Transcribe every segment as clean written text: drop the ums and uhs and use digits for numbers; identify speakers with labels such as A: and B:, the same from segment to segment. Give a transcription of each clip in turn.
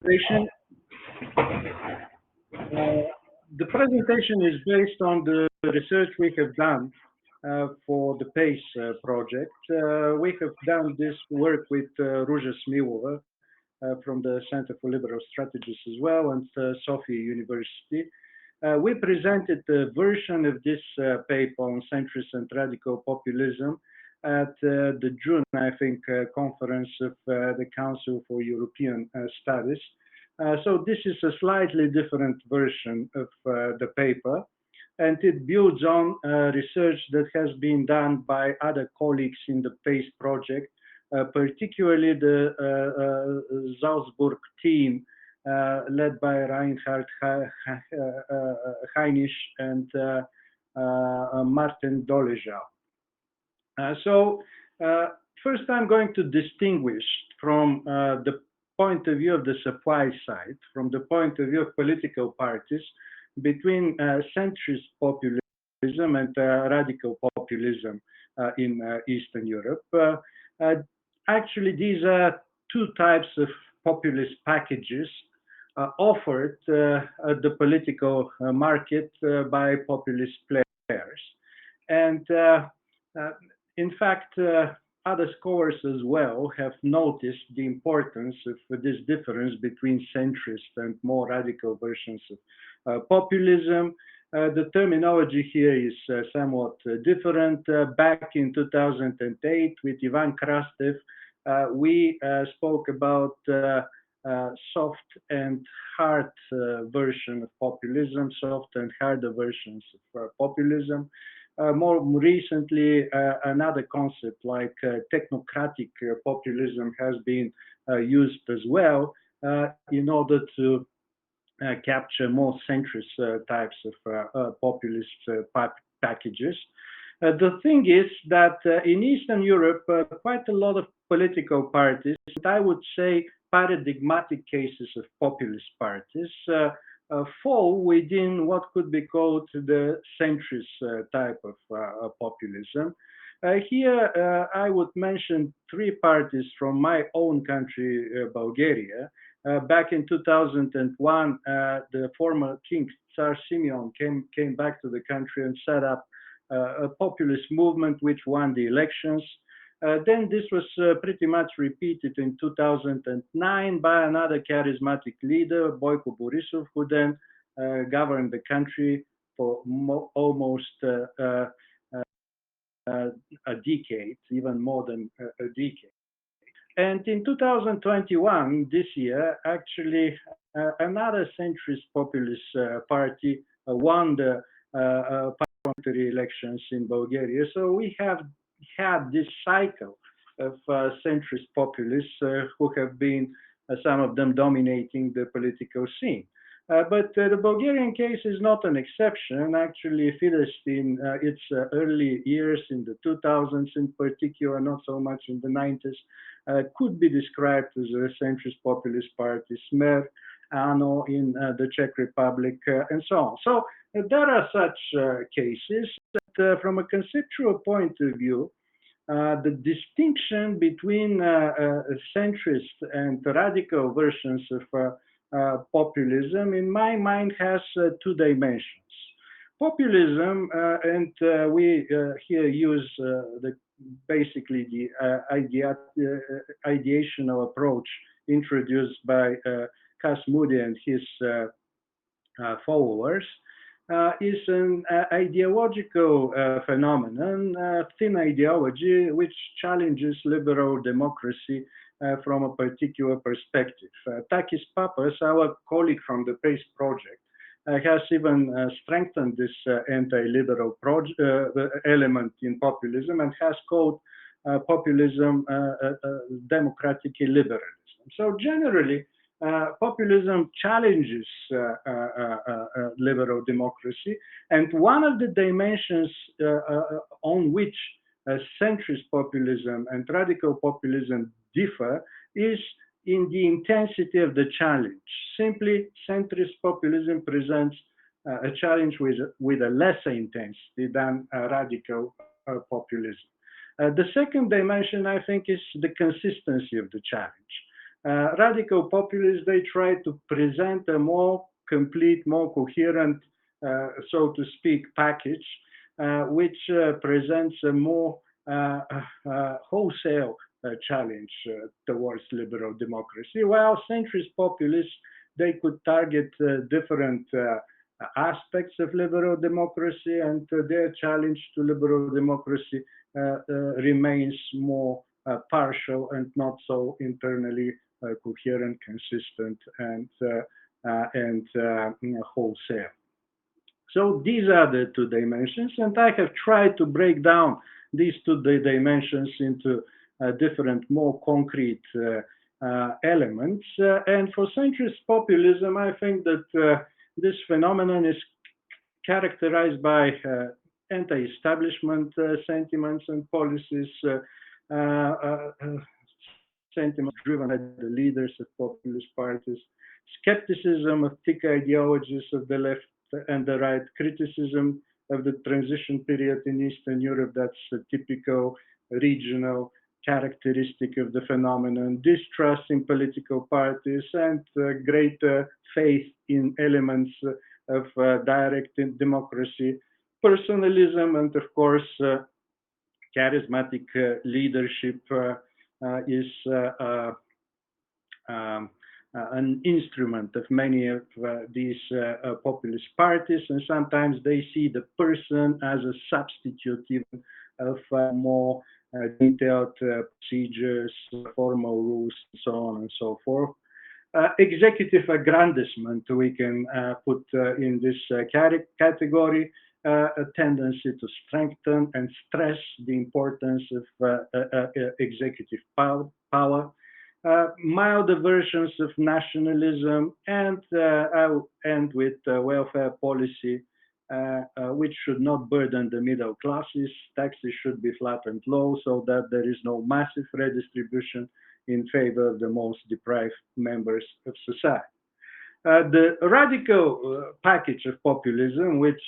A: presentation. The presentation is based on the research we have done for the PACE project. We have done this work with Ruzha Smilova from the Center for Liberal Strategies as well, and Sofia University. We presented a version of this paper on centrist and radical populism at the June, I think, conference of the Council for European Studies. So this is a slightly different version of the paper, and it builds on research that has been done by other colleagues in the PACE project, particularly the Salzburg team led by Reinhard Heinisch and Martin Dolejal. First I'm going to distinguish from the point of view of the supply side, from the point of view of political parties, between centrist populism and radical populism in Eastern Europe. Actually, these are two types of populist packages offered at the political market by populist players. And in fact, other scholars as well have noticed the importance of this difference between centrist and more radical versions of populism. The terminology here is somewhat different. Back in 2008 with Ivan Krastev, we spoke about soft and hard version of populism, soft and harder versions of populism. More recently, another concept like technocratic populism has been used as well in order to capture more centrist types of populist packages. The thing is that in Eastern Europe, quite a lot of political parties, I would say paradigmatic cases of populist parties, fall within what could be called the centrist type of populism. Here, I would mention three parties from my own country, Bulgaria. Back in 2001, the former King Tsar Simeon came back to the country and set up a populist movement which won the elections. Then this was pretty much repeated in 2009 by another charismatic leader, Boyko Borisov, who then governed the country for almost a decade, even more than a decade. And in 2021, this year, actually, another centrist populist party won the parliamentary elections in Bulgaria. So we have had this cycle of centrist populists who have been, some of them, dominating the political scene. But the Bulgarian case is not an exception. Actually, Fidesz in its early years, in the 2000s in particular, not so much in the 90s, could be described as a centrist populist party, Smer, ANO in the Czech Republic, and so on. So there are such cases. That, from a conceptual point of view, the distinction between centrist and radical versions of populism, in my mind, has two dimensions. Populism, and we here use basically the ideational approach introduced by Cas Moody and his followers, is an ideological phenomenon, thin ideology, which challenges liberal democracy from a particular perspective. Takis Papas, our colleague from the PACE project, has even strengthened this anti-liberal element in populism and has called populism democratic illiberalism. So generally, populism challenges liberal democracy, and one of the dimensions on which centrist populism and radical populism differ is in the intensity of the challenge. Simply, centrist populism presents a challenge with a lesser intensity than radical populism. The second dimension, I think, is the consistency of the challenge. Radical populists, they try to present a more complete, more coherent, so to speak, package, which presents a more wholesale challenge towards liberal democracy, while centrist populists, they could target different aspects of liberal democracy, and their challenge to liberal democracy remains more partial and not so internally coherent, consistent, and wholesale. So these are the two dimensions, and I have tried to break down these two dimensions into different, more concrete elements. And for centrist populism, I think that this phenomenon is characterized by anti-establishment sentiments and policies, sentiments driven by the leaders of populist parties, skepticism of thick ideologies of the left and the right, criticism of the transition period in Eastern Europe, that's a typical regional characteristic of the phenomenon, distrust in political parties, and greater faith in elements of direct democracy, personalism, and of course, charismatic leadership is um, an instrument of many of these populist parties, and sometimes they see the person as a substitute even of more detailed procedures, formal rules, and so on and so forth. Executive aggrandizement we can put in this category, a tendency to strengthen and stress the importance of executive power, milder versions of nationalism, and I'll end with welfare policy, which should not burden the middle classes. Taxes should be flat and low so that there is no massive redistribution in favor of the most deprived members of society. The radical package of populism, which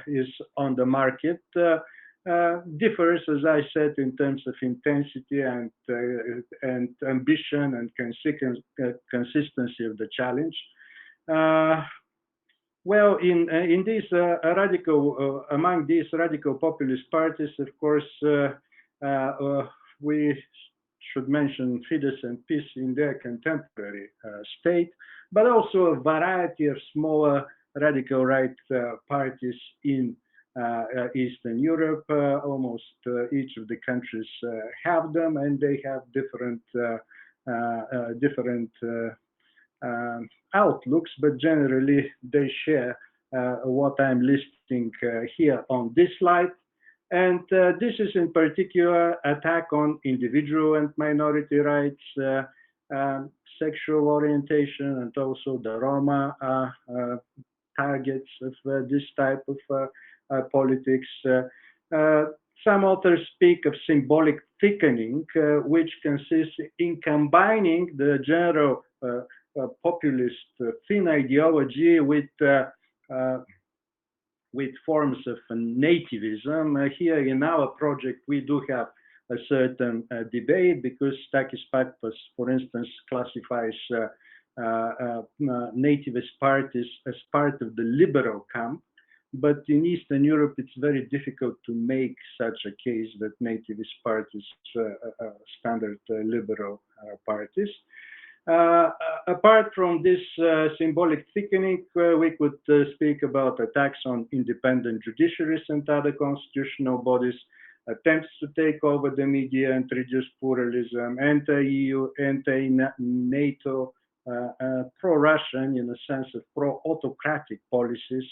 A: is on the market, differs, as I said, in terms of intensity and ambition and consistency of the challenge. Uh, well, in these among these radical populist parties, of course, we should mention Fidesz and PiS in their contemporary state, but also a variety of smaller radical right parties in Eastern Europe. Almost each of the countries have them, and they have different outlooks, but generally they share what I'm listing here on this slide. And this is in particular attack on individual and minority rights, sexual orientation, and also the Roma targets of this type of politics. Uh, some authors speak of symbolic thickening, which consists in combining the general populist thin ideology uh, with forms of nativism. Here in our project, we do have a certain debate because Takis Pakpas, for instance, classifies nativist parties as part of the liberal camp. But in Eastern Europe, it's very difficult to make such a case that nativist parties standard liberal parties. Uh, Apart from this symbolic thickening, we could speak about attacks on independent judiciaries and other constitutional bodies, attempts to take over the media and reduce pluralism, anti-EU, anti-NATO, pro-Russian in a sense of pro-autocratic policies,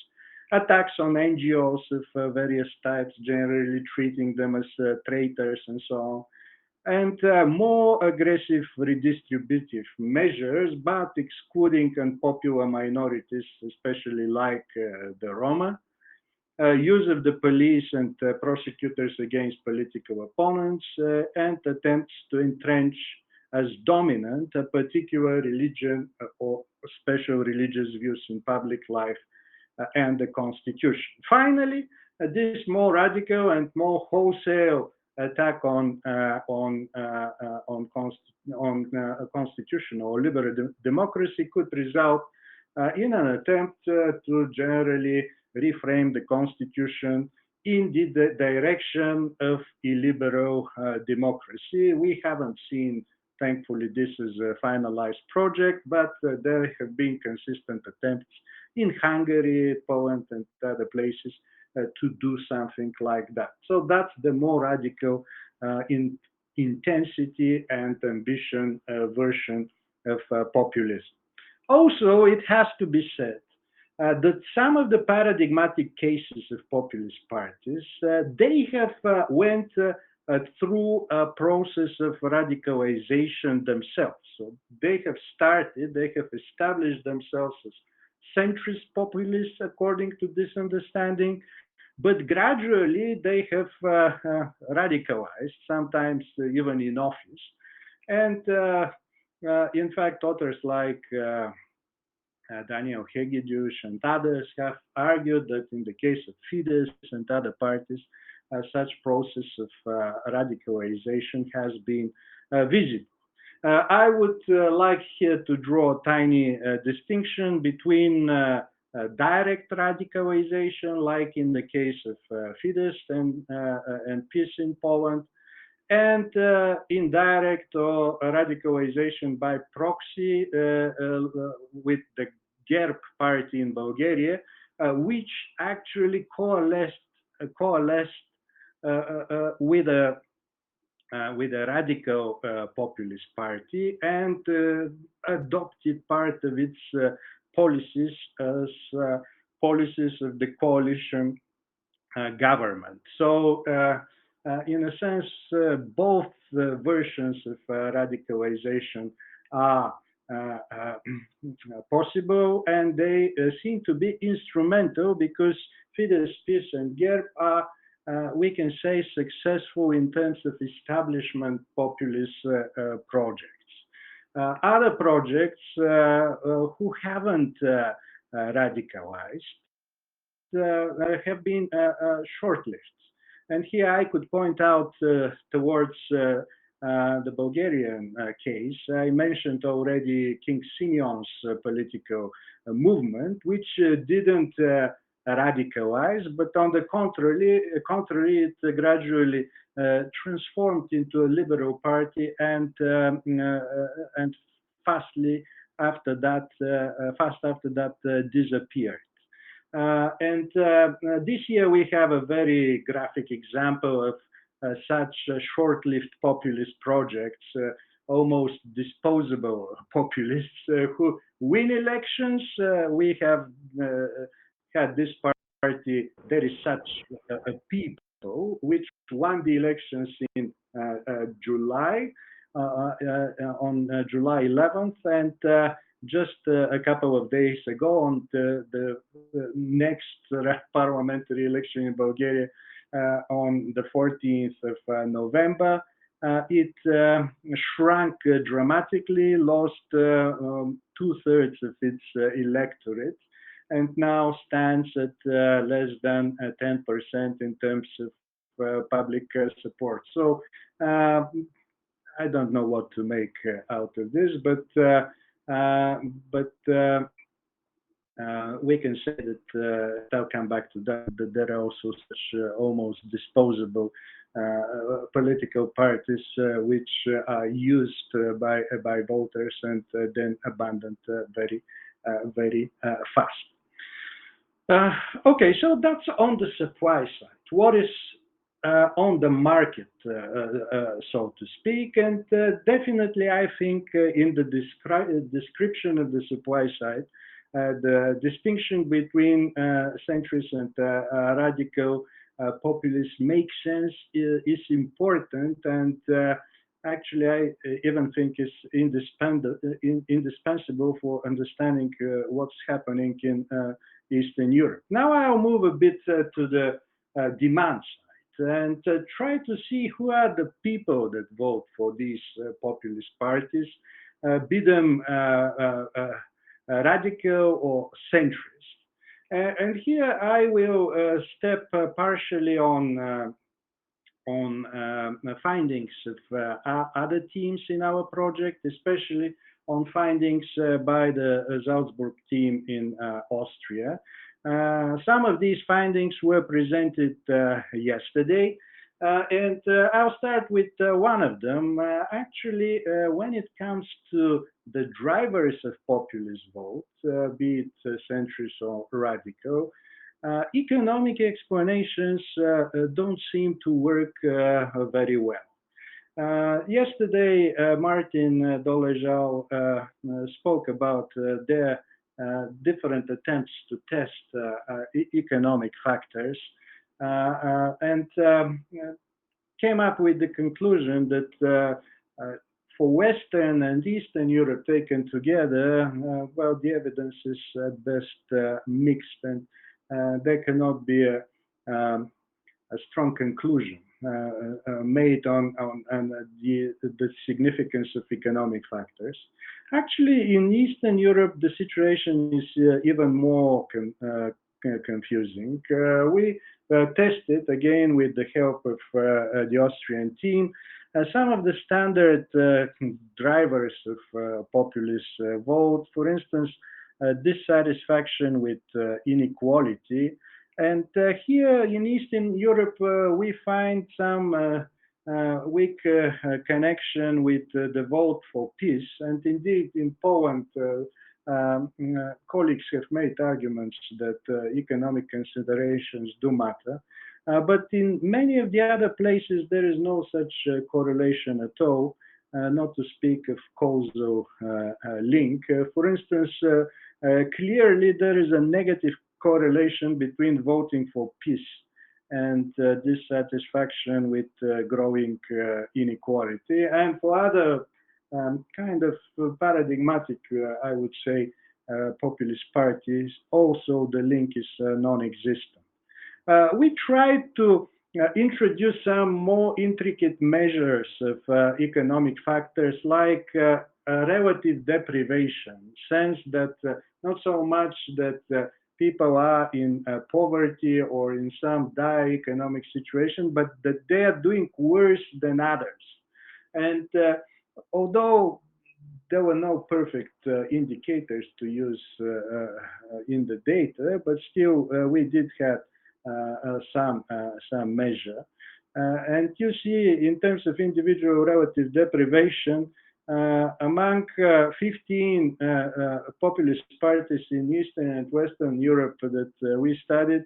A: attacks on NGOs of various types, generally treating them as traitors and so on, and more aggressive redistributive measures, but excluding unpopular minorities, especially like the Roma, use of the police and prosecutors against political opponents, and attempts to entrench as dominant a particular religion or special religious views in public life and the constitution. Finally, this more radical and more wholesale attack constitutional or liberal democracy could result in an attempt to generally reframe the constitution in the direction of illiberal democracy. We haven't seen, thankfully, this is a finalized project, but there have been consistent attempts in Hungary, Poland, and other places to do something like that. So that's the more radical in intensity and ambition version of populism. Also, it has to be said that some of the paradigmatic cases of populist parties, they have went through a process of radicalization themselves. So they have established themselves as centrist populists according to this understanding, but gradually they have radicalized, sometimes even in office. And in fact, authors like Daniel Hegedus and others have argued that in the case of Fidesz and other parties, such process of radicalization has been visible. I would like here to draw a tiny distinction between direct radicalization, like in the case of Fidesz and PiS in Poland, and indirect or radicalization by proxy with the GERB party in Bulgaria, which actually coalesced with a radical populist party and adopted part of its policies as policies of the coalition government. So, in a sense, both versions of radicalization are possible, and they seem to be instrumental because Fidesz, PiS, and GERB are, we can say, successful in terms of establishment populist projects. Other projects who haven't radicalized have been short-lived. And here I could point out towards the Bulgarian case. I mentioned already King Simeon's political movement, which didn't radicalize, but on the contrary, it gradually transformed into a liberal party and fast after that disappeared. And this year we have a very graphic example of such short-lived populist projects, almost disposable populists who win elections. We have had this party, there is such a people which won the elections in July, on July 11th, and just a couple of days ago, on the next parliamentary election in Bulgaria, on the 14th of November, it shrunk dramatically, lost two-thirds of its electorate, and now stands at less than 10% in terms of public support. So I don't know what to make out of this, but we can say that I'll come back to that. That there are also such almost disposable political parties which are used by voters and then abandoned very fast. Okay, so that's on the supply side. What is on the market, so to speak, and definitely I think in the description of the supply side, the distinction between centrist and radical populists makes sense, is important, and actually I even think is indispensable for understanding what's happening in Eastern Europe. Now I'll move a bit to the demand side and try to see who are the people that vote for these populist parties, be them radical or centrist. And here I will step partially on on findings of other teams in our project, especially on findings by the Salzburg team in Austria. Some of these findings were presented yesterday, and I'll start with one of them. Actually, when it comes to the drivers of populist vote, be it centrist or radical, economic explanations don't seem to work very well. Yesterday, Martin Dolezal spoke about their different attempts to test economic factors and came up with the conclusion that for Western and Eastern Europe taken together, well, the evidence is at best mixed, and there cannot be a strong conclusion made on the significance of economic factors. Actually, in Eastern Europe, the situation is even more confusing. We tested, again, with the help of the Austrian team, some of the standard drivers of populist vote, for instance, dissatisfaction with inequality. And here in Eastern Europe, we find some weak connection with the vote for peace. And indeed, in Poland, colleagues have made arguments that economic considerations do matter. But in many of the other places, there is no such correlation at all, not to speak of causal link. For instance, clearly there is a negative correlation between voting for peace and dissatisfaction with growing inequality. And for other kind of paradigmatic, I would say, populist parties, also the link is non-existent. We tried to introduce some more intricate measures of economic factors like relative deprivation, sense that not so much that people are in poverty or in some dire economic situation, but that they are doing worse than others. And although there were no perfect indicators to use in the data, but still we did have some measure. And you see, in terms of individual relative deprivation, among 15 populist parties in Eastern and Western Europe that we studied,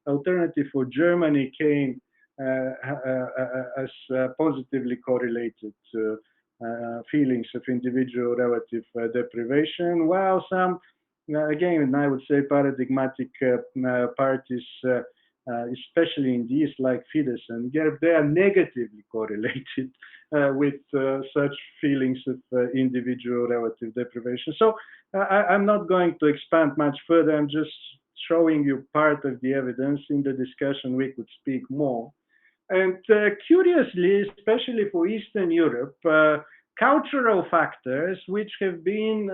A: Alternative for Germany came as positively correlated to feelings of individual relative deprivation, while some, again, I would say paradigmatic parties, especially in the East, like Fidesz and GERB, they are negatively correlated with such feelings of individual relative deprivation. So I'm not going to expand much further. I'm just showing you part of the evidence. In the discussion, we could speak more. And curiously, especially for Eastern Europe, cultural factors, which have been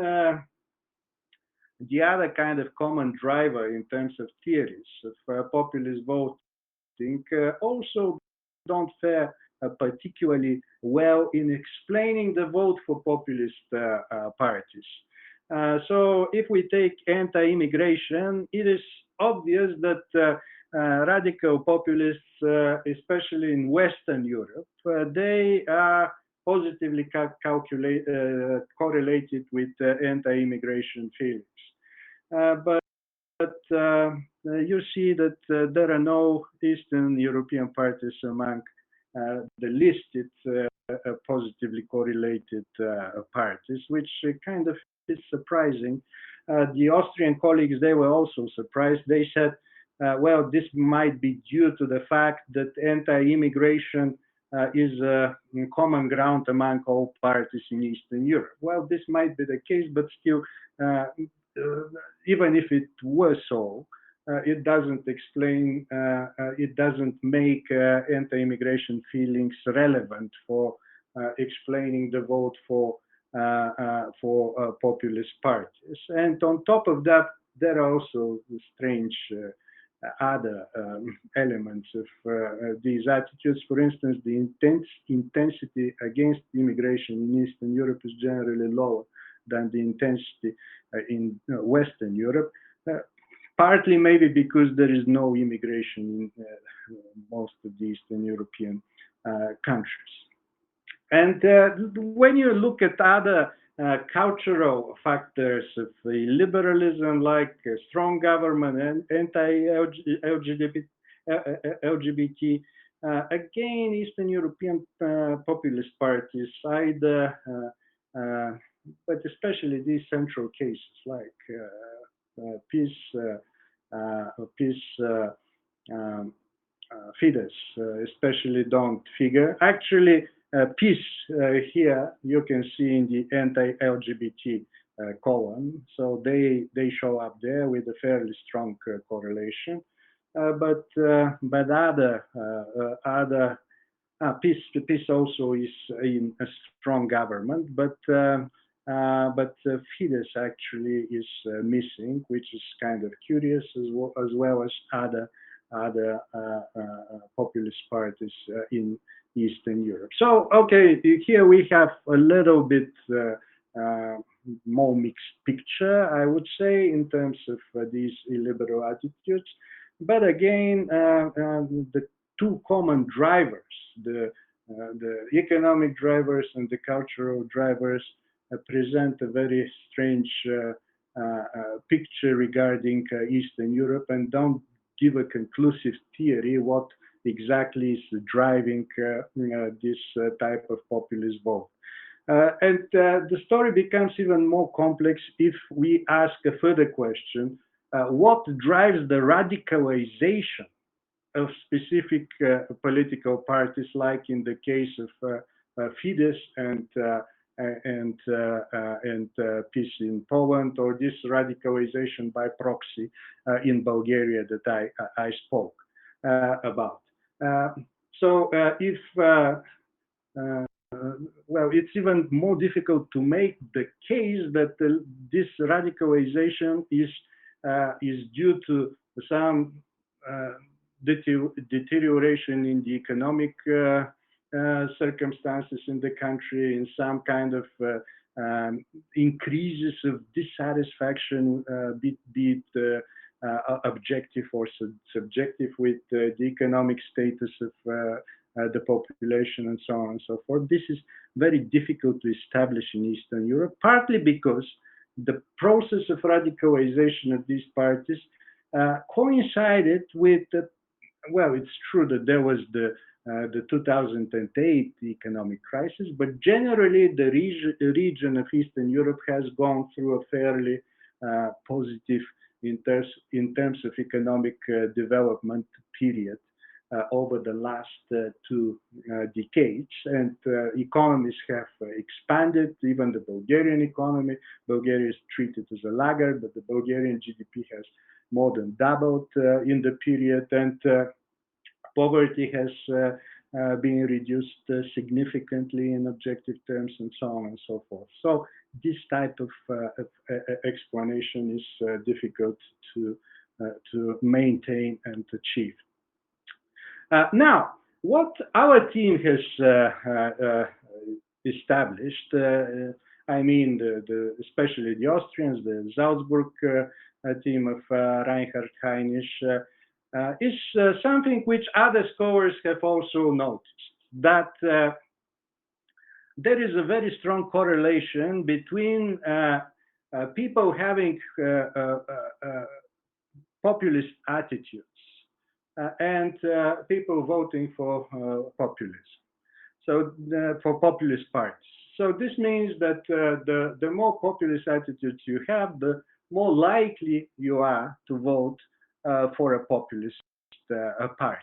A: the other kind of common driver in terms of theories of populist voting, also don't fare particularly well in explaining the vote for populist parties. So if we take anti-immigration, it is obvious that radical populists, especially in Western Europe, they are positively correlated with anti-immigration feelings. But you see that there are no Eastern European parties among the listed positively correlated parties, which kind of is surprising. The Austrian colleagues, they were also surprised. They said, well, this might be due to the fact that anti-immigration is a common ground among all parties in Eastern Europe. Well, this might be the case, but still, even if it were so, it doesn't explain, it doesn't make anti-immigration feelings relevant for explaining the vote for populist parties. And on top of that, there are also strange other elements of these attitudes. For instance, the intensity against immigration in Eastern Europe is generally lower than the intensity in Western Europe. Partly maybe because there is no immigration in most of the Eastern European countries. And when you look at other cultural factors of liberalism, like strong government and anti-LGBT, again, Eastern European populist parties, either, but especially these central cases like peace, um, Fidesz, especially don't figure. Actually, peace here you can see in the anti-LGBT column, so they show up there with a fairly strong correlation. But other peace also is in a strong government, but Fidesz actually is missing, which is kind of curious, as well as other populist parties in Eastern Europe. So, okay, here we have a little bit uh, more mixed picture, I would say, in terms of these illiberal attitudes. But again, the two common drivers, the economic drivers and the cultural drivers, present a very strange picture regarding Eastern Europe and don't give a conclusive theory what exactly is driving this type of populist vote. And the story becomes even more complex if we ask a further question: what drives the radicalization of specific political parties, like in the case of Fidesz and peace in Poland, or this radicalization by proxy in Bulgaria that I spoke about. Uh, so if well, it's even more difficult to make the case that this radicalization is due to some uh, deterioration in the economic circumstances in the country, in some kind of increases of dissatisfaction, be it objective or subjective, with the economic status of the population and so on and so forth. This is very difficult to establish in Eastern Europe, partly because the process of radicalization of these parties coincided with well, it's true that there was the 2008 economic crisis, but generally the region of Eastern Europe has gone through a fairly positive in terms of economic development period over the last two decades, and economies have expanded. Even the Bulgarian economy, Bulgaria is treated as a laggard, but the Bulgarian GDP has more than doubled in the period, and poverty has been reduced significantly in objective terms, and so on and so forth. So this type of explanation is difficult to maintain and achieve. Now, what our team has established, I mean, especially the Austrians, the Salzburg team of Reinhard Heinisch, is something which other scholars have also noticed, that there is a very strong correlation between people having populist attitudes and people voting for populism. So for populist parties. So this means that the more populist attitudes you have, the more likely you are to vote for a populist party.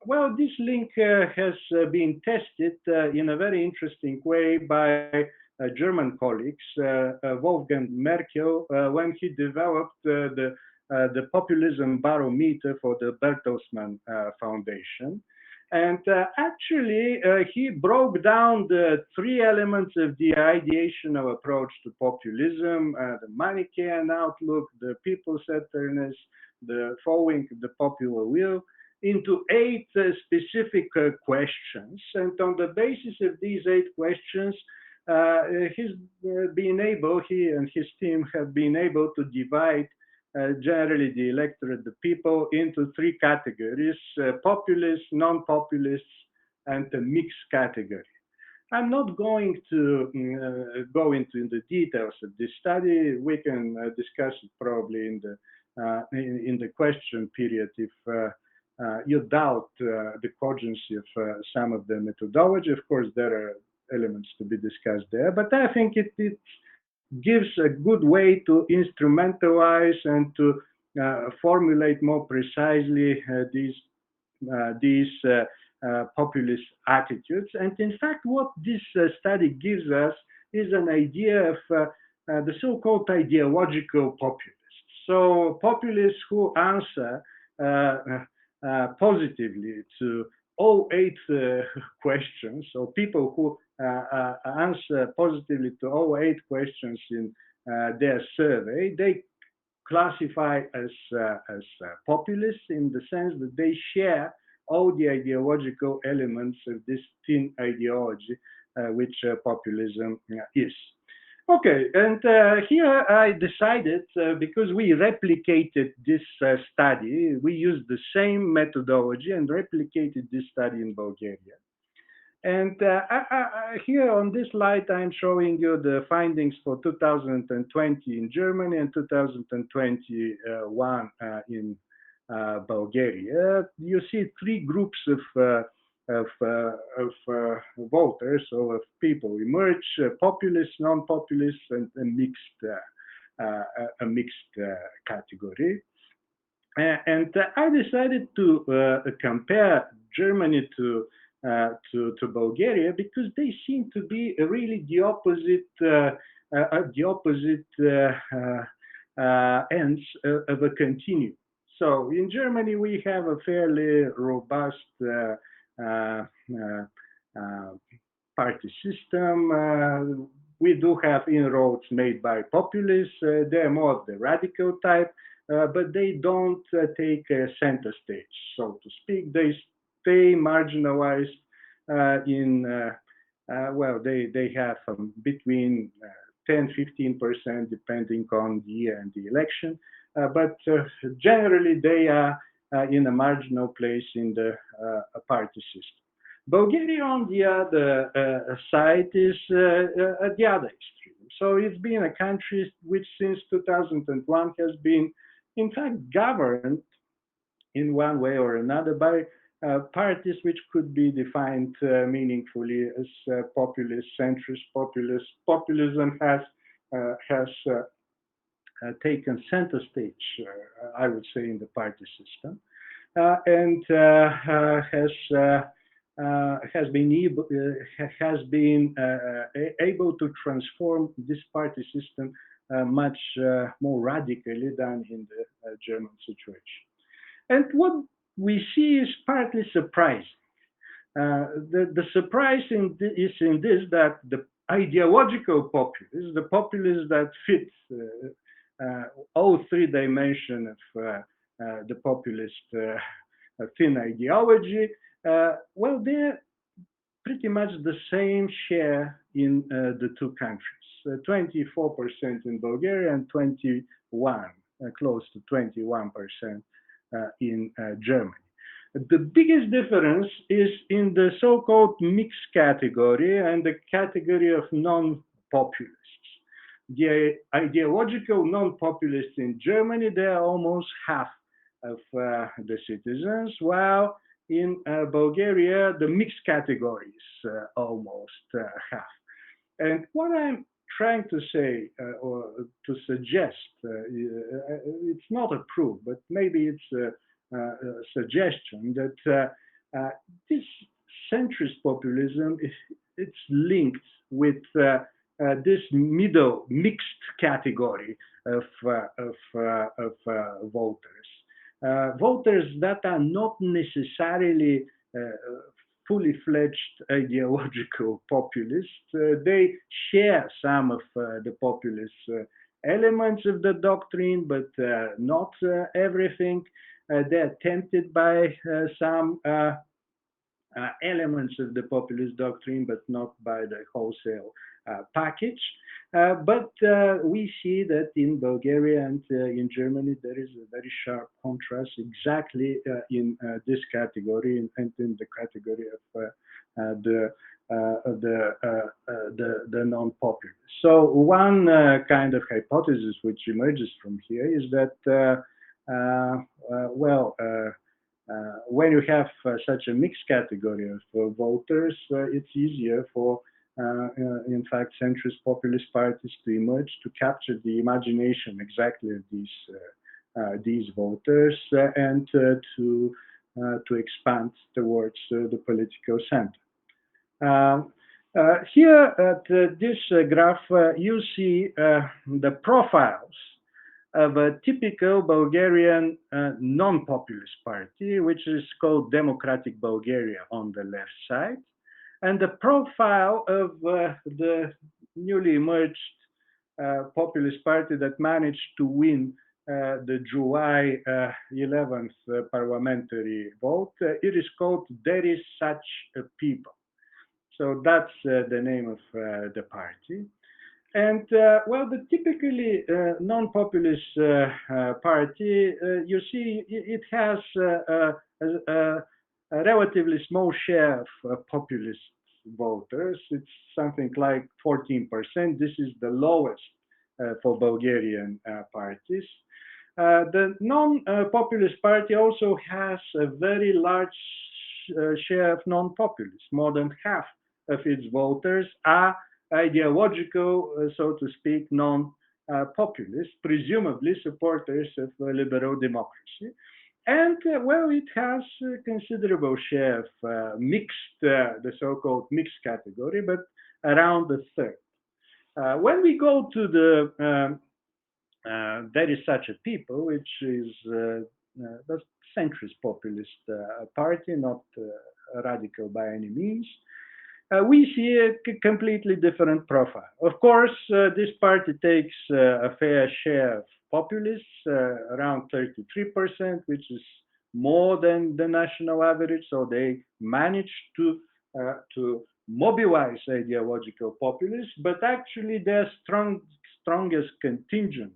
A: Well, this link has been tested in a very interesting way by German colleagues, Wolfgang Merkel, when he developed the populism barometer for the Bertelsmann Foundation. And actually, he broke down the three elements of the ideational approach to populism: the Manichaean outlook, the people-centeredness, following the popular will, into 8 specific questions. And on the basis of these 8 questions, he and his team have been able to divide generally the electorate, the people, into 3 categories: populists, non-populists, and a mixed category. I'm not going to go into the details of this study. We can discuss it probably in the question period if you doubt the cogency of some of the methodology. Of course, there are elements to be discussed there, but I think it gives a good way to instrumentalize and to formulate more precisely these populist attitudes. And in fact, what this study gives us is an idea of the so-called ideological populists. So populists who answer positively to all 8 questions, or people who answer positively to all 8 questions in their survey, they classify as populists in the sense that they share all the ideological elements of this thin ideology, which populism is. Okay, and here I decided, because we replicated this study, we used the same methodology and replicated this study in Bulgaria. And here on this slide, I'm showing you the findings for 2020 in Germany and 2021 in Bulgaria. You see 3 groups of voters or of people emerge: populists, non-populists, and a mixed category. And I decided to compare Germany to Bulgaria because they seem to be really the opposite ends of a continuum. So in Germany, we have a fairly robust party system. We do have inroads made by populists. They're more of the radical type, but they don't take a center stage, so to speak. They stay marginalized they have between 10-15%, depending on the year and the election. But generally, they are in a marginal place in the party system. Bulgaria, on the other side, is at the other extreme. So it's been a country which, since 2001, has been, in fact, governed in one way or another by parties which could be defined meaningfully as populist, centrist, populist. Populism has taken center stage, I would say, in the party system, and has been able to transform this party system much more radically than in the German situation. And what we see is partly surprising. The surprise is in this, that the ideological populists, the populists that fit all 3 dimensions of the populist thin ideology, they're pretty much the same share in the 2 countries, 24% in Bulgaria and 21, close to 21% in Germany. The biggest difference is in the so-called mixed category and the category of non-populists. The ideological non-populists in Germany, they are almost half of the citizens, while in Bulgaria, the mixed category is almost half. And what I'm trying to say or to suggest, it's not a proof, but maybe it's a suggestion that this centrist populism it's linked with this middle mixed category of voters. Voters that are not necessarily fully fledged ideological populists. They share some of the populist elements of the doctrine, but not everything. They are tempted by some elements of the populist doctrine, but not by the wholesale package. But we see that in Bulgaria and in Germany, there is a very sharp contrast exactly in this category and in the category of the non-populist. So one kind of hypothesis which emerges from here is that, when you have such a mixed category of voters, it's easier for, in fact, centrist populist parties to emerge, to capture the imagination exactly of these voters and to expand towards the political center. Here at this graph, you see the profiles of a typical Bulgarian non-populist party, which is called Democratic Bulgaria on the left side, and the profile of the newly emerged populist party that managed to win the July 11th parliamentary vote. It is called There Is Such a People. So that's the name of the party. And the typically non-populist party, you see, it has a relatively small share of populist voters. It's something like 14%. This is the lowest for Bulgarian parties. The non-populist party also has a very large share of non-populists. More than half of its voters are ideological, so to speak, non-populist, presumably supporters of liberal democracy. And, it has a considerable share of mixed, the so-called mixed category, but around a third. When we go to the There Is Such a People, which is the centrist populist party, not radical by any means, we see a completely different profile. Of course, this party takes a fair share of populists, around 33%, which is more than the national average. So they manage to mobilize ideological populists, but actually their strongest contingent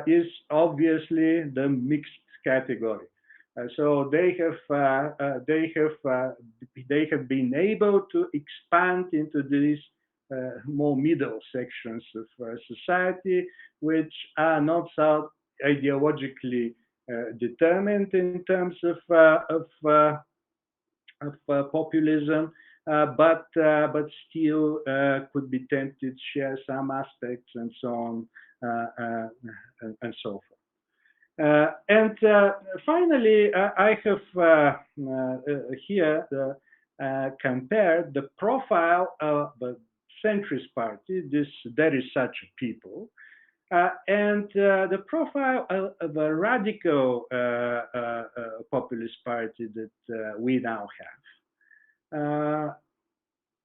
A: is obviously the mixed category. So they have been able to expand into these more middle sections of society, which are not so ideologically determined in terms of populism, but still could be tempted to share some aspects and so on and so forth. And finally, I have here compared the profile of the centrist party, There Is Such a People, and the profile of a radical populist party that we now have.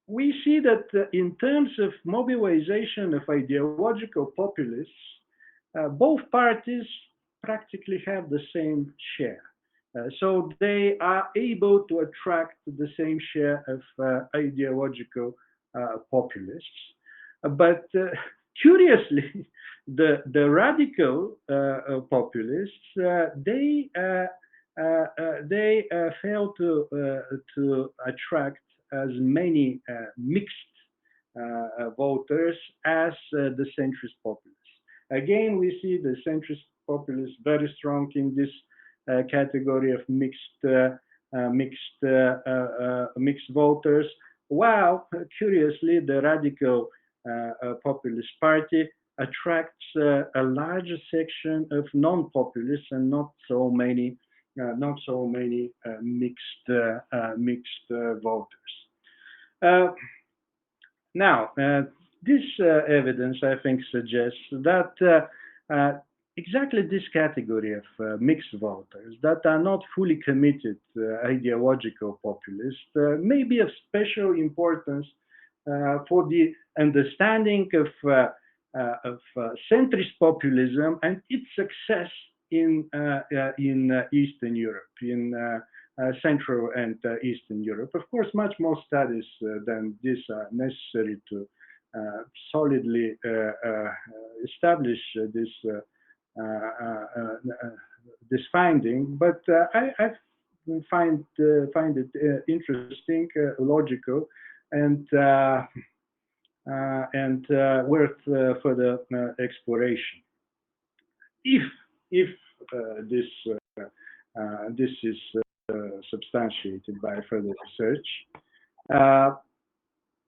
A: We see that in terms of mobilization of ideological populists, both parties practically have the same share. So they are able to attract the same share of ideological populists. But curiously, the radical populists, they fail to attract as many mixed voters as the centrist populists. Again, we see the centrist populists very strong in this category of mixed voters, while curiously the radical populist party attracts a larger section of non-populists and not so many mixed voters. Now, this evidence, I think, suggests that exactly this category of mixed voters that are not fully committed ideological populists may be of special importance for the understanding of centrist populism and its success in Eastern Europe, in Central and Eastern Europe. Of course, much more studies than this are necessary to solidly establish uh, uh, uh, this finding, but I find it interesting, logical, and worth further exploration. If if this this is substantiated by further research. Uh,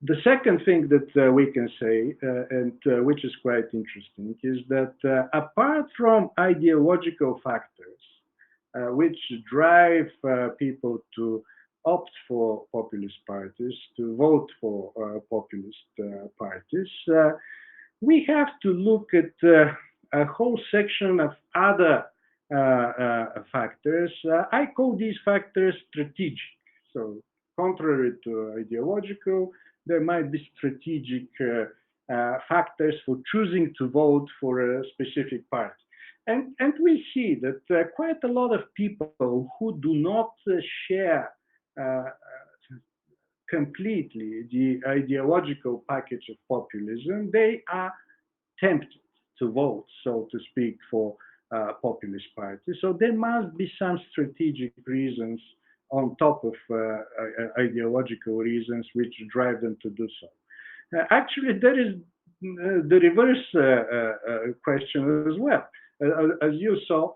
A: the second thing that we can say, and which is quite interesting, is that apart from ideological factors which drive people to opt for populist parties, to vote for populist parties, we have to look at a whole section of other factors. I call these factors strategic. So, contrary to ideological, there might be strategic factors for choosing to vote for a specific party. And we see that quite a lot of people who do not share uh, completely the ideological package of populism, they are tempted to vote, so to speak, for populist parties. So there must be some strategic reasons on top of ideological reasons which drive them to do so. Actually, there is the reverse question as well. As you saw,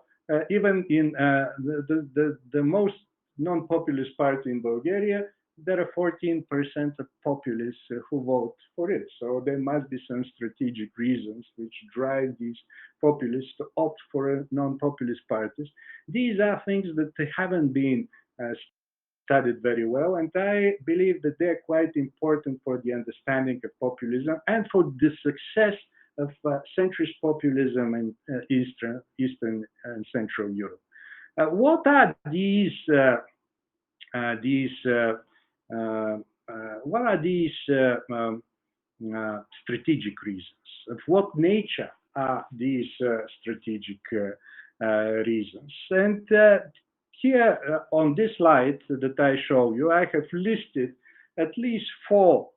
A: even in the most non-populist party in Bulgaria, there are 14% of populists who vote for it. So there must be some strategic reasons which drive these populists to opt for non-populist parties. These are things that haven't been studied very well, and I believe that they're quite important for the understanding of populism and for the success of centrist populism in Eastern and Central Europe. What are these uh, what are these strategic reasons? Of what nature are these strategic reasons? And here on this slide that I show you, I have listed at least four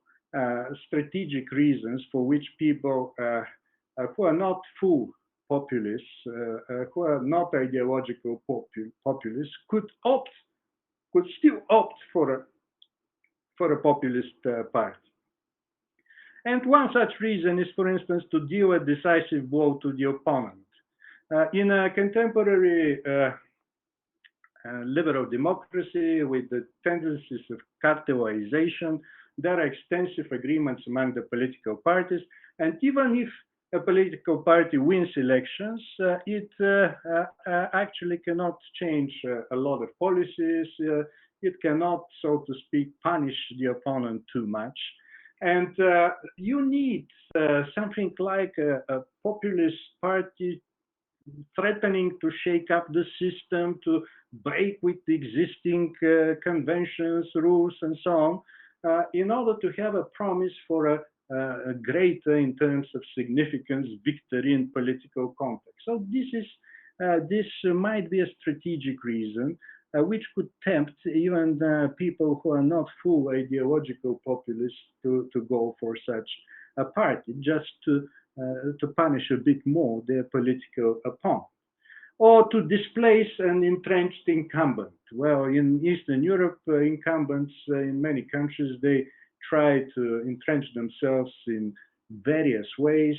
A: strategic reasons for which people who are not full populists, who are not ideological populists, could still opt for a populist party. And one such reason is, for instance, to deal a decisive blow to the opponent. In a contemporary liberal democracy with the tendencies of cartelization, there are extensive agreements among the political parties. And even if a political party wins elections, it actually cannot change a lot of policies. It cannot, so to speak, punish the opponent too much. And you need something like a populist party threatening to shake up the system, to break with the existing conventions, rules, and so on, in order to have a promise for a greater, in terms of significance, victory in political context. So this might be a strategic reason which could tempt even people who are not full ideological populists to go for such a party, just to punish a bit more their political opponent, or to displace an entrenched incumbent. Well, in Eastern Europe, incumbents in many countries, they try to entrench themselves in various ways,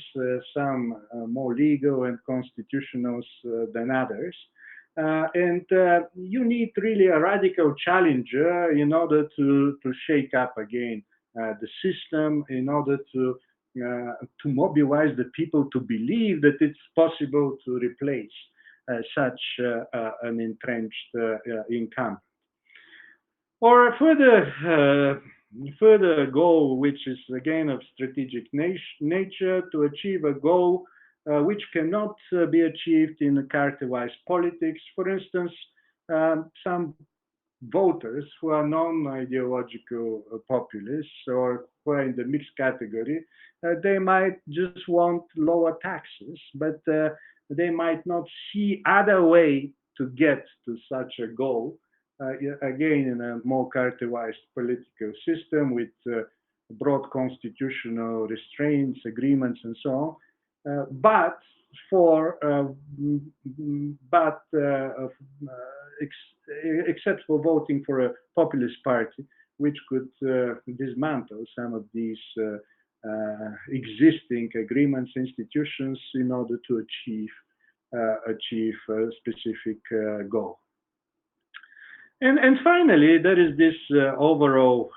A: some more legal and constitutional than others. And you need really a radical challenger in order to shake up again the system, in order to mobilize the people to believe that it's possible to replace such an entrenched incumbent. Or a further goal, which is again of strategic nature, to achieve a goal which cannot be achieved in a characterized politics. For instance, some voters who are non-ideological populists or who are in the mixed category, they might just want lower taxes, but they might not see other way to get to such a goal. Again, in a more characterized political system with broad constitutional restraints, agreements, and so on. But for but except for voting for a populist party, which could dismantle some of these existing agreements, institutions, in order to achieve a specific goal. And finally, there is this overall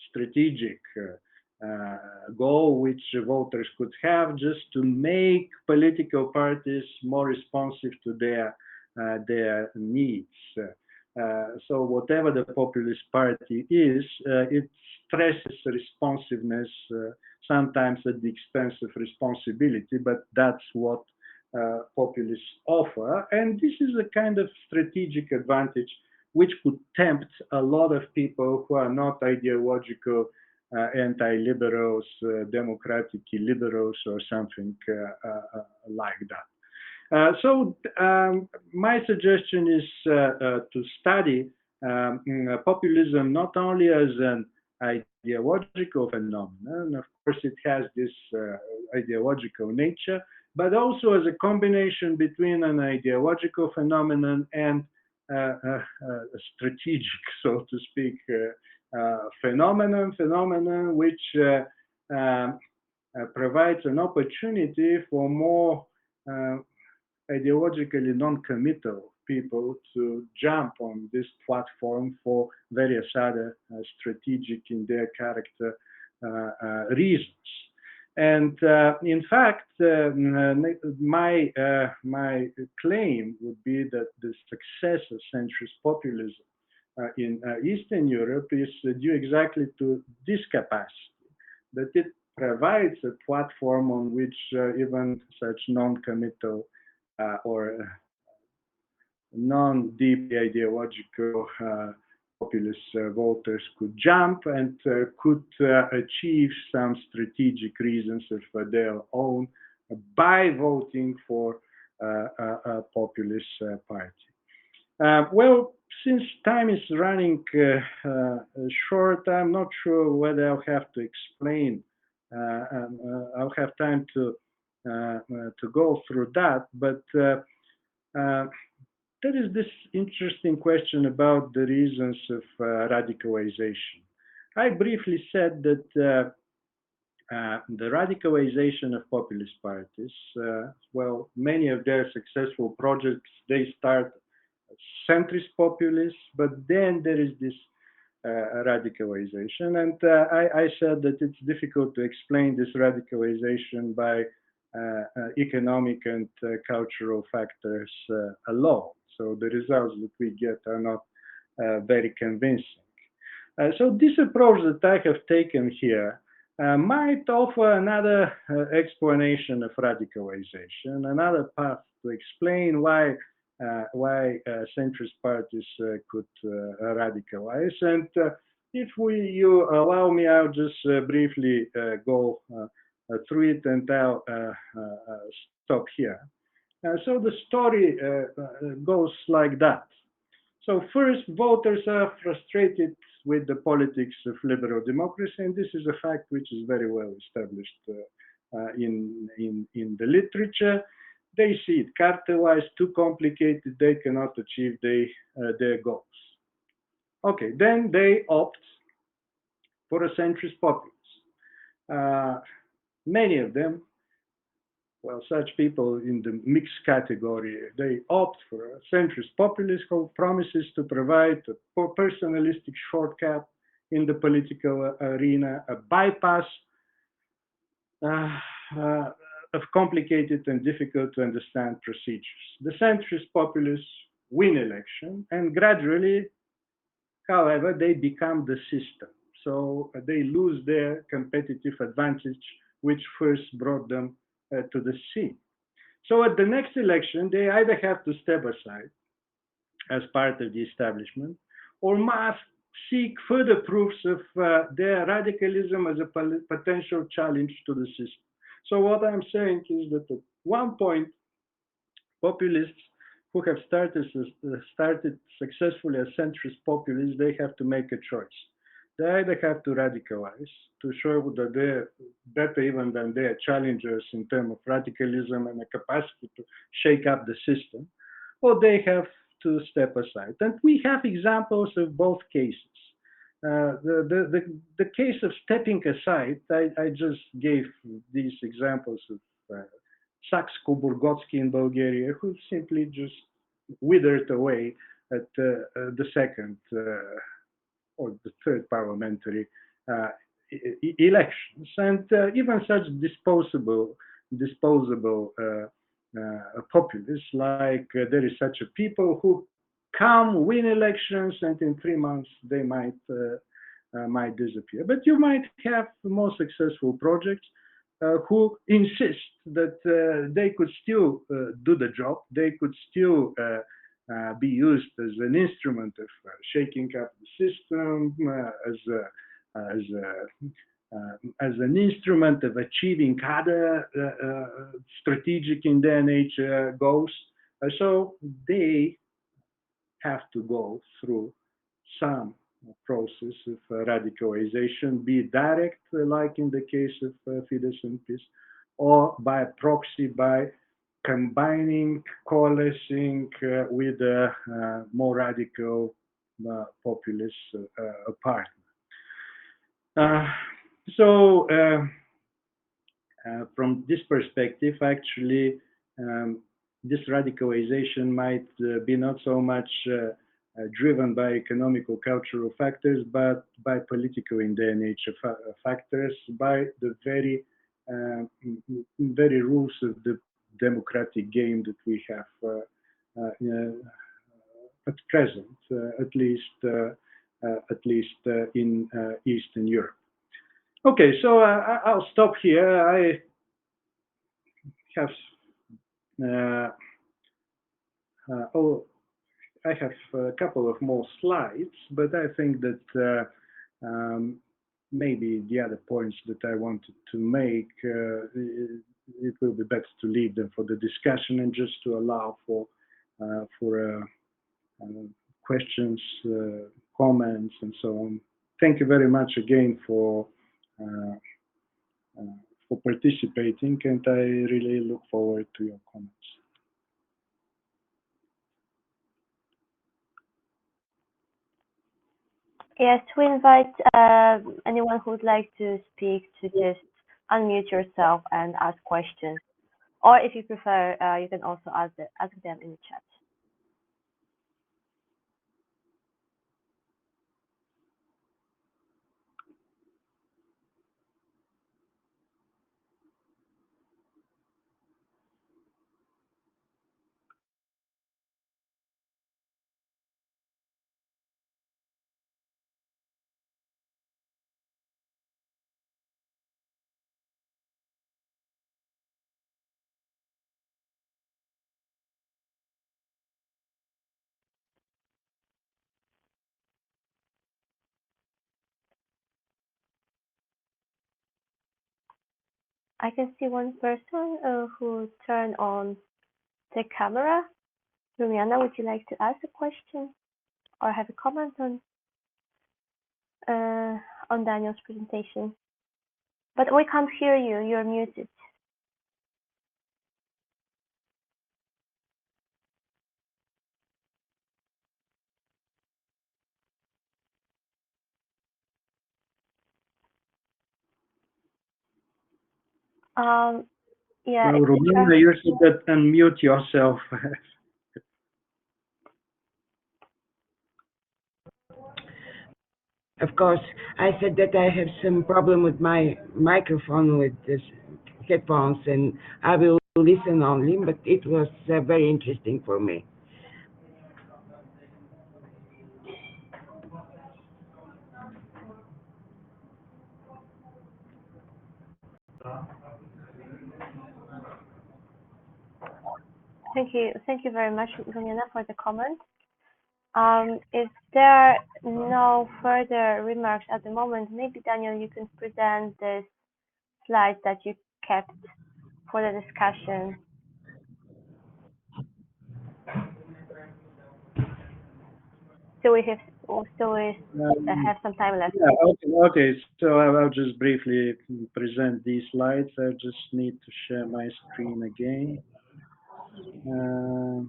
A: strategic goal which voters could have, just to make political parties more responsive to their needs. So whatever the populist party is, it stresses responsiveness, sometimes at the expense of responsibility, but that's what populists offer. And this is a kind of strategic advantage which could tempt a lot of people who are not ideological anti-liberals, democratic liberals, or something like that. So my suggestion is to study populism not only as an ideological phenomenon, of course it has this ideological nature, but also as a combination between an ideological phenomenon and a strategic, so to speak, phenomenon which provides an opportunity for more ideologically non-committal people to jump on this platform for various other strategic in their character reasons. And in fact, my claim would be that the success of centrist populism in Eastern Europe is due exactly to this capacity, that it provides a platform on which even such non-committal or non-deeply ideological populist voters could jump and could achieve some strategic reasons of their own by voting for a populist party. Well, since time is running short, I'm not sure whether I'll have to explain. I'll have time to go through that, but there is this interesting question about the reasons of radicalization. I briefly said that the radicalization of populist parties, well, many of their successful projects, they start as centrist populists, but then there is this radicalization. And I said that it's difficult to explain this radicalization by economic and cultural factors alone. So the results that we get are not very convincing. So this approach that I have taken here might offer another explanation of radicalization, another path to explain why centrist parties could radicalize. And if you allow me, I'll just briefly go through it, and I'll stop here. So the story goes like that. So first, voters are frustrated with the politics of liberal democracy, and this is a fact which is very well established in the literature. They see it characterized, too complicated, they cannot achieve their goals. Okay, then they opt for a centrist populist. Many of them, well, such people in the mixed category, they opt for a centrist populist who promises to provide a personalistic shortcut in the political arena, a bypass of complicated and difficult to understand procedures. The centrist populists win election, and gradually, however, they become the system. So they lose their competitive advantage, which first brought them to the scene. So at the next election, they either have to step aside as part of the establishment, or must seek further proofs of their radicalism as a potential challenge to the system. So what I'm saying is that at one point, populists who have started successfully as centrist populists, they have to make a choice. They either have to radicalize to show that they're better even than their challengers in terms of radicalism and the capacity to shake up the system, or they have to step aside. And we have examples of both cases. The case of stepping aside, I just gave these examples of Saxko-Burgotsky in Bulgaria, who simply just withered away at the second or the third parliamentary uh, elections, and even such disposable populists like there is such a people who come win elections and in 3 months they might disappear. But you might have more successful projects who insist that they could still do the job, they could still be used as an instrument of shaking up the system, as an instrument of achieving other strategic in their nature goals. So they have to go through some process of radicalization, be it direct, like in the case of Fidesz and PIS, or by proxy, by combining, coalescing with a more radical populist partner. Uh, so, from this perspective, actually, um, this radicalization might be not so much driven by economical, cultural factors, but by political in their nature factors, by the very rules of the democratic game that we have at present, at least in Eastern Europe. Okay, so I'll stop here. I have uh, oh, I have a couple of more slides, but I think that maybe the other points that I wanted to make, it will be better to leave them for the discussion and just to allow for uh, questions, comments, and so on. Thank you very much again uh, for participating, and I really look forward to your comments.
B: Yes, we invite anyone who would like to speak to just unmute yourself and ask questions. Or if you prefer, you can also ask them in the chat. I can see one person who turned on the camera. Rumiana, would you like to ask a question or have a comment on Daniel's presentation? But we can't hear you. You're muted. Yeah.
A: Well, Romina, you should unmute yourself.
C: Of course, I said that I have some problem with my microphone with this headphones, and I will listen only. But it was very interesting for me.
B: Thank you very much, Rumiana, for the comment. If there are no further remarks at the moment, maybe Daniel, you can present this slide that you kept for the discussion. Have some time left.
A: Yeah, okay. So I'll just briefly present these slides. I just need to share my screen again. Uh,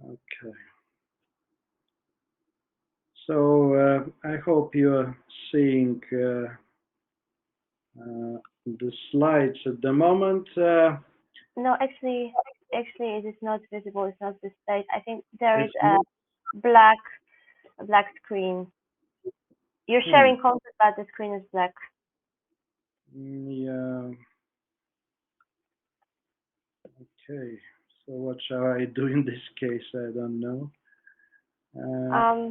A: okay. So I hope you're seeing the slides at the moment.
B: No, actually, it is not visible. It's not displayed. I think there is
A: It's
B: a
A: not.
B: black screen. You're
A: Hmm,
B: sharing content, but the screen is black.
A: yeah. Okay. So what shall I do in this case? I don't know. Uh,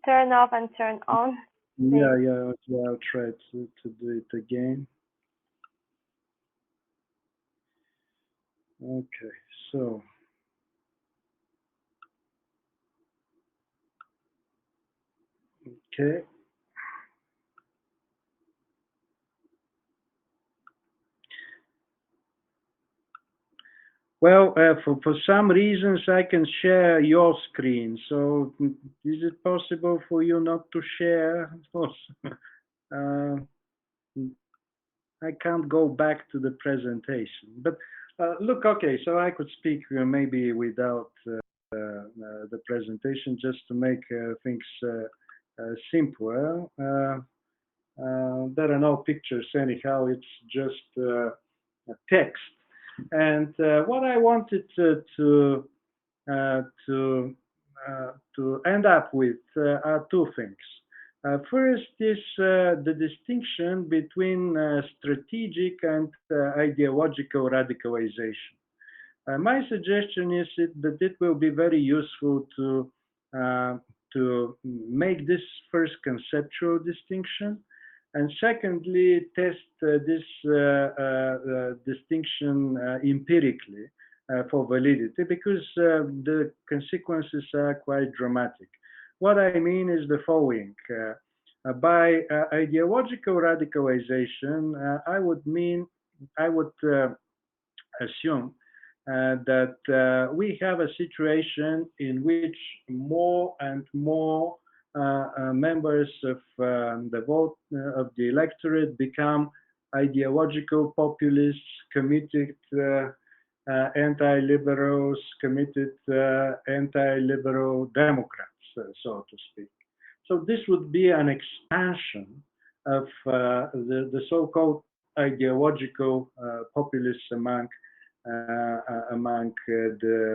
B: Turn off and turn on, please.
A: yeah. I'll try to do it again. Okay. So. Okay. Well, for some reasons, I can share your screen. So, is it possible for you not to share? uh, I can't go back to the presentation. But look, okay, so I could speak maybe without the presentation just to make things simpler. There are no pictures anyhow, it's just text. And what I wanted uh, to to end up with are two things. First is the distinction between strategic and ideological radicalization. My suggestion is that it will be very useful uh, to make this first conceptual distinction, and secondly, test this distinction empirically for validity, because the consequences are quite dramatic. What I mean is the following. By ideological radicalization, I would assume that we have a situation in which more and more members of the vote of the electorate become ideological populists, committed anti-liberals, committed anti-liberal Democrats, so to speak. So this would be an expansion of the so-called ideological populists among the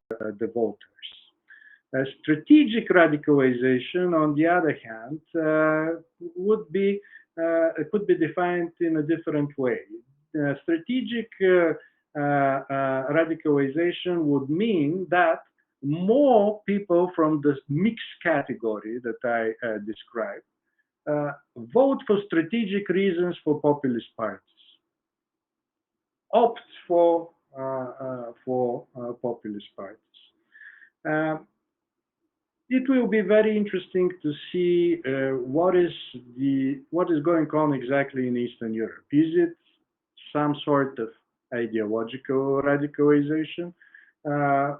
A: voters. Strategic radicalization, on the other hand, would be could be defined in a different way. Strategic radicalization would mean that more people from the mixed category that I described vote for strategic reasons for populist parties, opt for populist parties. Um, it will be very interesting to see what is going on exactly in Eastern Europe. Is it some sort of ideological radicalization, uh,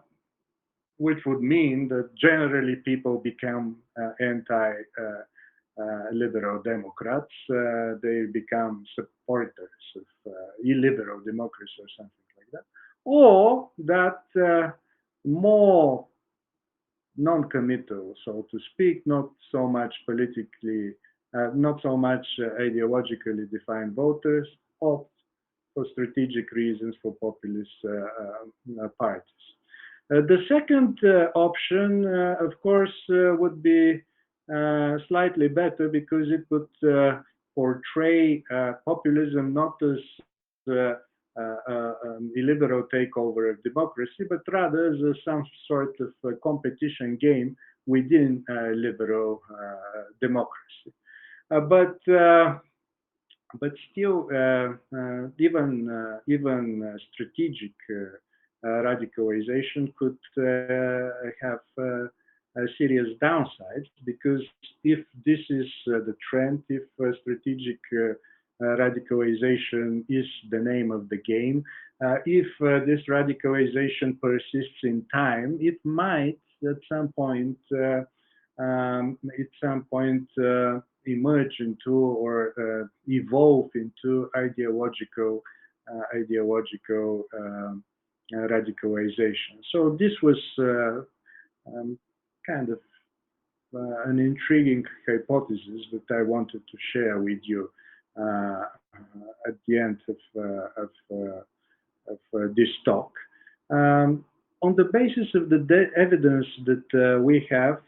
A: which would mean that generally people become anti-liberal Democrats. They become supporters of illiberal democracy or something like that, or that more non-committal, so to speak, not so much politically, not so much ideologically defined voters opt for strategic reasons for populist parties. The second option, of course, would be slightly better because it would portray populism not as a liberal takeover of democracy, but rather as some sort of competition game within liberal democracy. But still, even strategic radicalization could have serious downsides, because if this is the trend, if strategic radicalization is the name of the game, if this radicalization persists in time, it might at some point emerge into or evolve into ideological radicalization. So this was kind of an intriguing hypothesis that I wanted to share with you at the end of this talk. On the basis of the evidence that we have,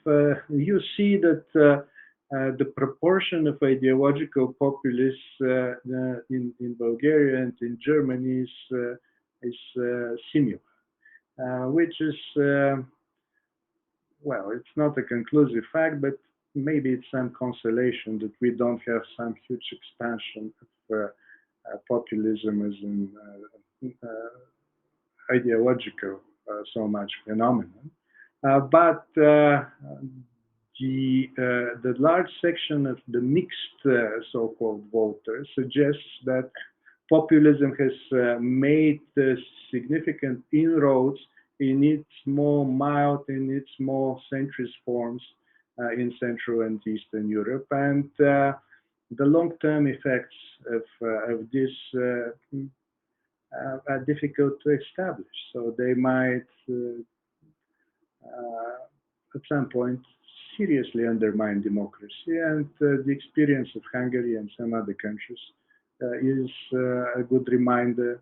A: you see that the proportion of ideological populists in Bulgaria and in Germany is similar, which is well, it's not a conclusive fact, but maybe it's some consolation that we don't have some huge expansion of populism as an ideological so much phenomenon. But the large section of the mixed so-called voters suggests that populism has made significant inroads in its more mild, in its more centrist forms in Central and Eastern Europe, and the long-term effects of this are difficult to establish. So they might, at some point, seriously undermine democracy, and the experience of Hungary and some other countries is a good reminder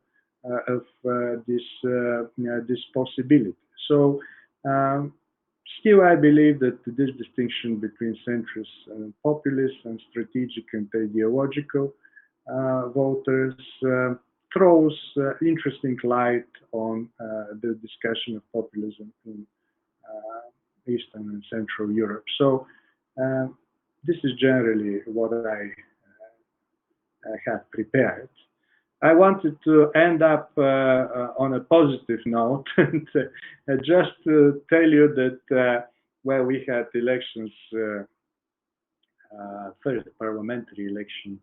A: of this possibility. So still, I believe that this distinction between centrists and populists and strategic and ideological voters throws interesting light on the discussion of populism in Eastern and Central Europe. So this is generally what I have prepared. I wanted to end up on a positive note and just to tell you that well, we had elections, first parliamentary election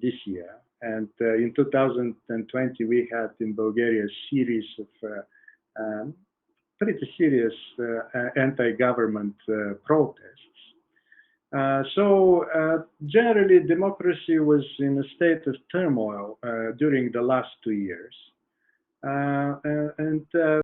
A: this year, and in 2020 we had in Bulgaria a series of pretty serious anti-government protests. So generally, democracy was in a state of turmoil during the last 2 years, and